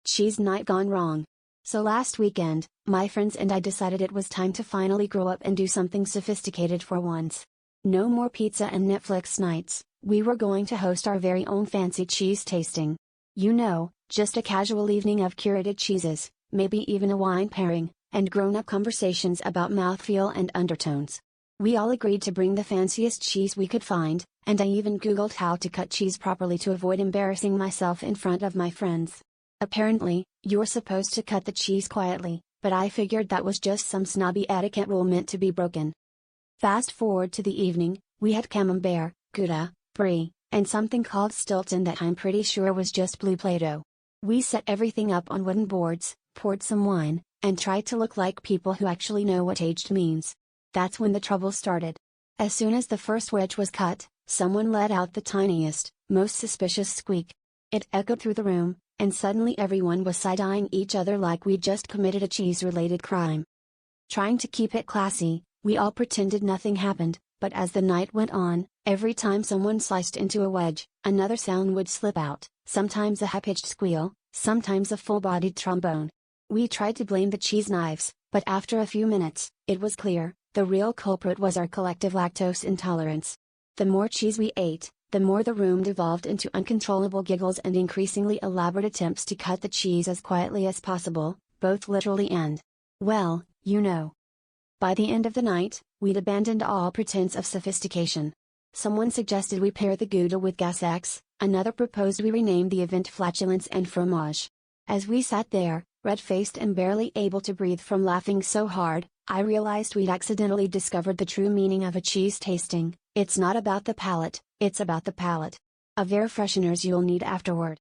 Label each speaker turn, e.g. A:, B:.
A: Cheese night gone wrong. So last weekend, my friends and I decided it was time to finally grow up and do something sophisticated for once. No more pizza and Netflix nights, we were going to host our very own fancy cheese tasting. You know, just a casual evening of curated cheeses, maybe even a wine pairing, and grown-up conversations about mouthfeel and undertones. We all agreed to bring the fanciest cheese we could find, and I even Googled how to cut cheese properly to avoid embarrassing myself in front of my friends. Apparently, you're supposed to cut the cheese quietly, but I figured that was just some snobby etiquette rule meant to be broken. Fast forward to the evening, we had camembert, Gouda, brie, and something called Stilton that I'm pretty sure was just blue Play-Doh. We set everything up on wooden boards, poured some wine, and tried to look like people who actually know what aged means. That's when the trouble started. As soon as the first wedge was cut, someone let out the tiniest, most suspicious squeak. It echoed through the room, and suddenly everyone was side-eyeing each other like we'd just committed a cheese-related crime. Trying to keep it classy, we all pretended nothing happened, but as the night went on, every time someone sliced into a wedge, another sound would slip out, sometimes a high-pitched squeal, sometimes a full-bodied trombone. We tried to blame the cheese knives, but after a few minutes, it was clear, the real culprit was our collective lactose intolerance. The more cheese we ate, the more the room devolved into uncontrollable giggles and increasingly elaborate attempts to cut the cheese as quietly as possible, both literally and, well, you know. By the end of the night, we'd abandoned all pretense of sophistication. Someone suggested we pair the Gouda with Gas X, another proposed we rename the event Flatulence and Fromage. As we sat there, red-faced and barely able to breathe from laughing so hard, I realized we'd accidentally discovered the true meaning of a cheese tasting. It's not about the palate, it's about the palate. Of air fresheners you'll need afterward.